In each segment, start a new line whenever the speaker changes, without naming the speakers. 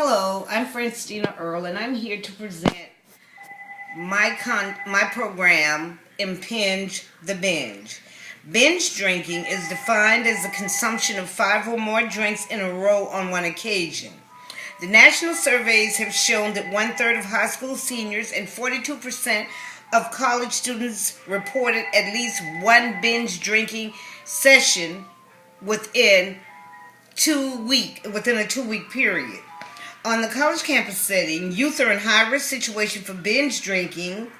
Hello, I'm Francina Earl, and I'm here to present my program, Impinge the Binge. Binge drinking is defined as the consumption of five or more drinks in a row on one occasion. The national surveys have shown that one-third of high school seniors and 42% of college students reported at least one binge drinking session within within a 2 week period. On the college campus setting, youth are in high risk situation for binge drinking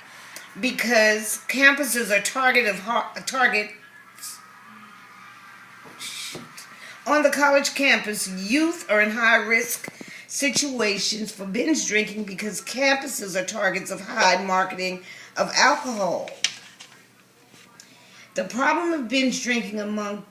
because campuses are target. On the college campus, youth are in high risk situations for binge drinking because campuses are targets of high marketing of alcohol. The problem of binge drinking among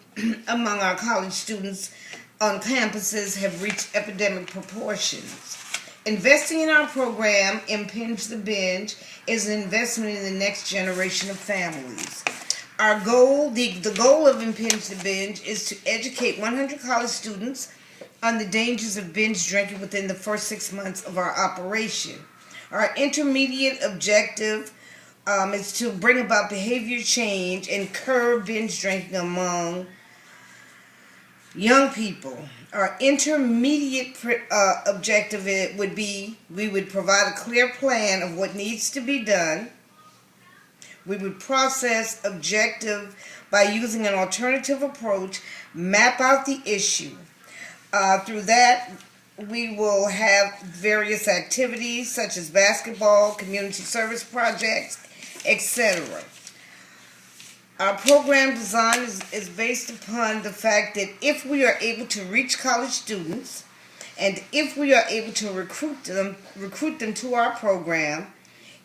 our college students on campuses have reached epidemic proportions. Investing in our program, Impinge the Binge, is an investment in the next generation of families. Our goal, the goal of Impinge the Binge, is to educate 100 college students on the dangers of binge drinking within the first 6 months of our operation. Our intermediate objective is to bring about behavior change and curb binge drinking among young people. Our intermediate objective would be we would provide a clear plan of what needs to be done. We would process objective by using an alternative approach, map out the issue. Through that, we will have various activities such as basketball, community service projects, etc. Our program design is based upon the fact that if we are able to reach college students and if we are able to recruit them to our program,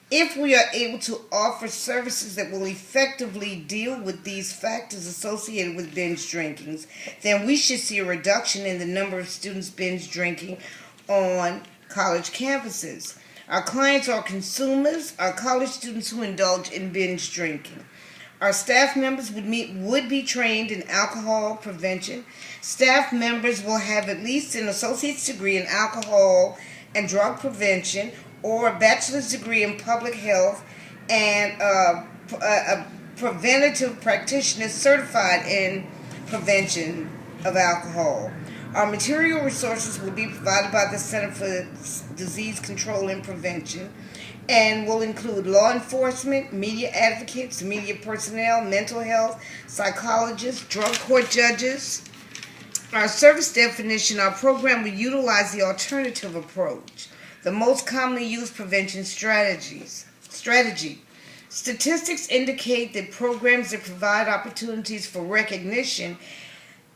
if we are able to offer services that will effectively deal with these factors associated with binge drinking, then we should see a reduction in the number of students binge drinking on college campuses. Our clients are consumers, are college students who indulge in binge drinking. Our staff members would be trained in alcohol prevention. Staff members will have at least an associate's degree in alcohol and drug prevention or a bachelor's degree in public health and a preventative practitioner certified in prevention of alcohol. Our material resources will be provided by the Center for Disease Control and Prevention and will include law enforcement, media advocates, media personnel, mental health, psychologists, drug court judges. Our service definition, our program will utilize the alternative approach, the most commonly used prevention strategy. Statistics indicate that programs that provide opportunities for recognition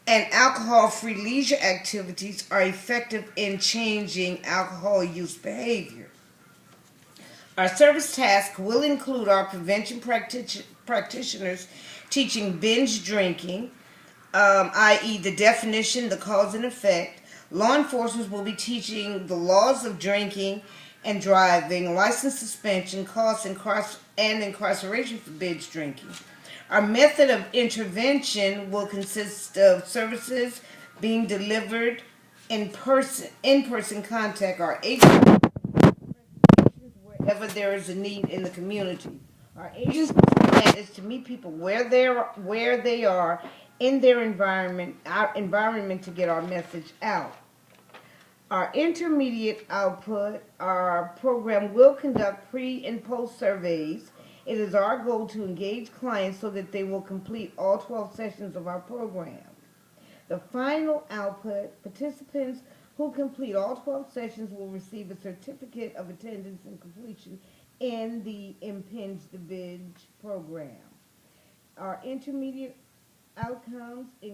and alcohol-free leisure activities are effective in changing alcohol use behavior. Our service task will include our prevention practitioners teaching binge drinking, i.e. the definition, the cause and effect. Law enforcement will be teaching the laws of drinking and driving, license suspension, costs, and incarceration for binge drinking. Our method of intervention will consist of services being delivered in person contact. Our agents wherever there is a need in the community. Our agency's plan is to meet people where they are in their environment, our environment, to get our message out. Our intermediate output, our program will conduct pre and post surveys. It is our goal to engage clients so that they will complete all 12 sessions of our program. The final output, participants who complete all 12 sessions will receive a certificate of attendance and completion in the Impinge the Binge program. Our intermediate outcomes is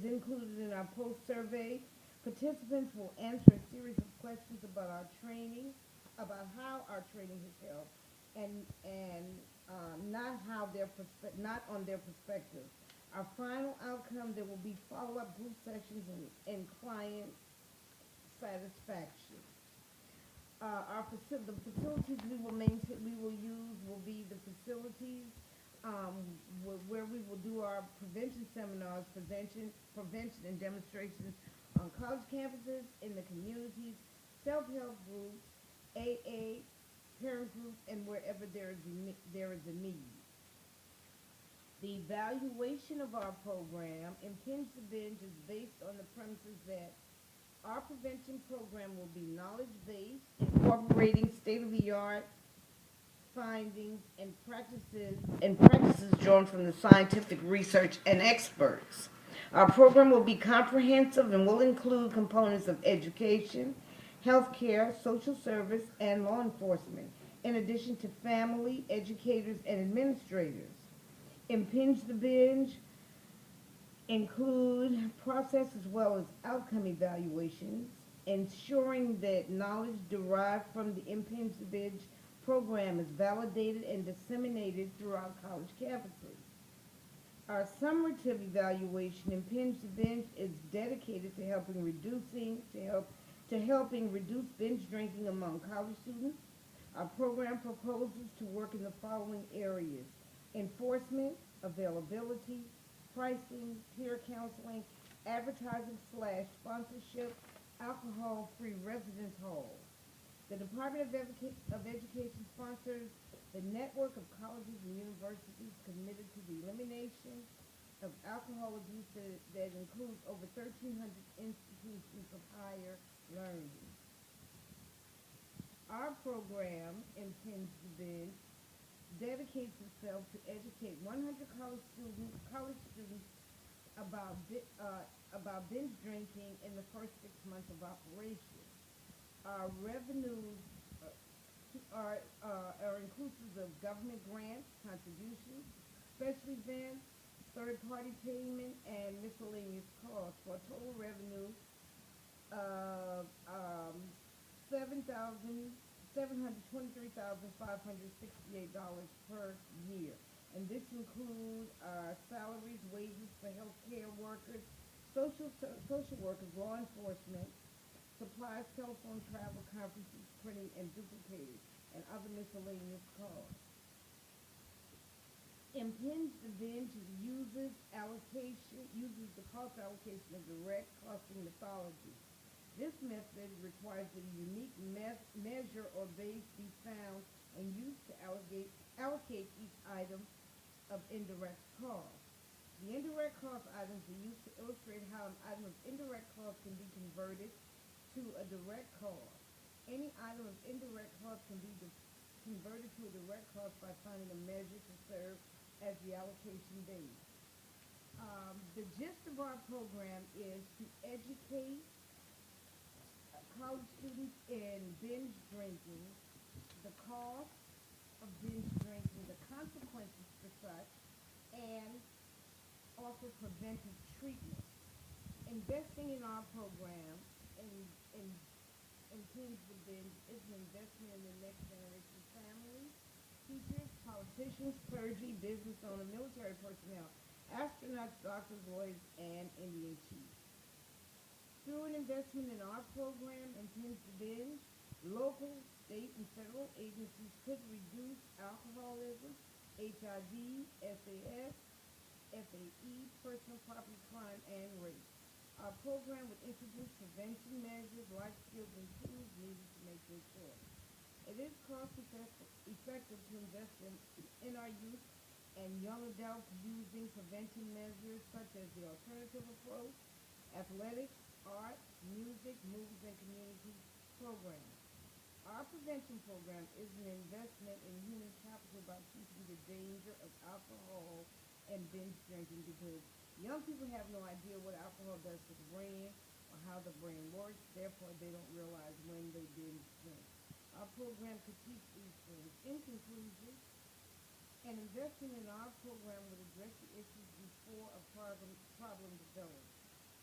included in our post-survey. Participants will answer a series of questions about our training, about how our training has helped, and not on their perspective. Our final outcome, there will be follow-up group sessions and client satisfaction. The facilities we will use will be the facilities where we will do our prevention seminars, prevention and demonstrations on college campuses, in the communities, self-help groups, AA, parent groups, and wherever there is a need. The evaluation of our program, Impinge the Binge, is based on the premises that our prevention program will be knowledge-based, incorporating state-of-the-art findings and practices drawn from the scientific research and experts. Our program will be comprehensive and will include components of education, healthcare, social service, and law enforcement, in addition to family, educators, and administrators. Impinge the Binge include process as well as outcome evaluations, ensuring that knowledge derived from the Impinge the Binge program is validated and disseminated throughout college campuses. Our summative evaluation, Impinge the Binge, is dedicated to helping reduce binge drinking among college students. Our program proposes to work in the following areas: enforcement, availability, pricing, peer counseling, advertising slash sponsorship, alcohol-free residence halls. The Department of Education sponsors the network of colleges and universities committed to the elimination of alcohol abuse that includes over 1,300 institutions of higher learning. Our program, Impinge the Binge, dedicates itself to educate 100 college students about binge drinking in the first 6 months of operation. Our revenues are inclusive of government grants, contributions, special events, third-party payment, and miscellaneous costs for a total revenue of $723,568 per year. And this includes salaries, wages for healthcare workers, social workers, law enforcement, supplies, telephone, travel, conferences, printing, and duplicating, and other miscellaneous costs. Impinge the Binge uses the cost allocation of direct costing methodology. This method requires that a unique measure or base be found and used to allocate each item of indirect cost. The indirect cost items are used to illustrate how an item of indirect cost can be converted to a direct cost. Any item of indirect cost can be converted to a direct cost by finding a measure to serve as the allocation base. The gist of our program is to educate college students in binge drinking, the cost of binge drinking, the consequences for such, and offer preventive treatment. Investing in our program in Impinge the Binge is an investment in the next generation of families, teachers, politicians, clergy, business owners, military personnel, astronauts, doctors, lawyers, and Indian chiefs. Through an investment in our program, Impinge the Binge, local, state, and federal agencies could reduce alcoholism, HIV, SAS, FAE, personal property crime, and rape. Our program would introduce prevention measures, life skills, and tools needed to make this choice. It is cost-effective to invest in our youth and young adults using prevention measures such as the alternative approach, athletics, art, music, movies, and community programs. Our prevention program is an investment in human capital by teaching the danger of alcohol and binge drinking, because young people have no idea what alcohol does to the brain or how the brain works. Therefore, they don't realize when they binge drink. Our program could teach these things. In conclusion, an investment in our program would address the issues before a problem develops.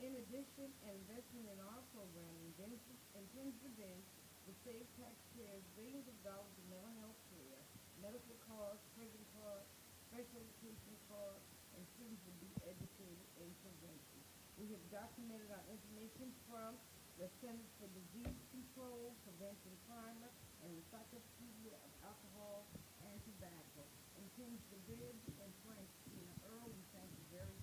In addition, an investment in our program Impinge the Binge would save taxpayers billions of dollars in mental health care, medical costs, prison costs, special education costs, and students will be educated in prevention. We have documented our information from the Centers for Disease Control, Prevention Primer, and Encyclopedia of Alcohol and Tobacco. Impinge the Binge and Frank Earl, we thank you very much.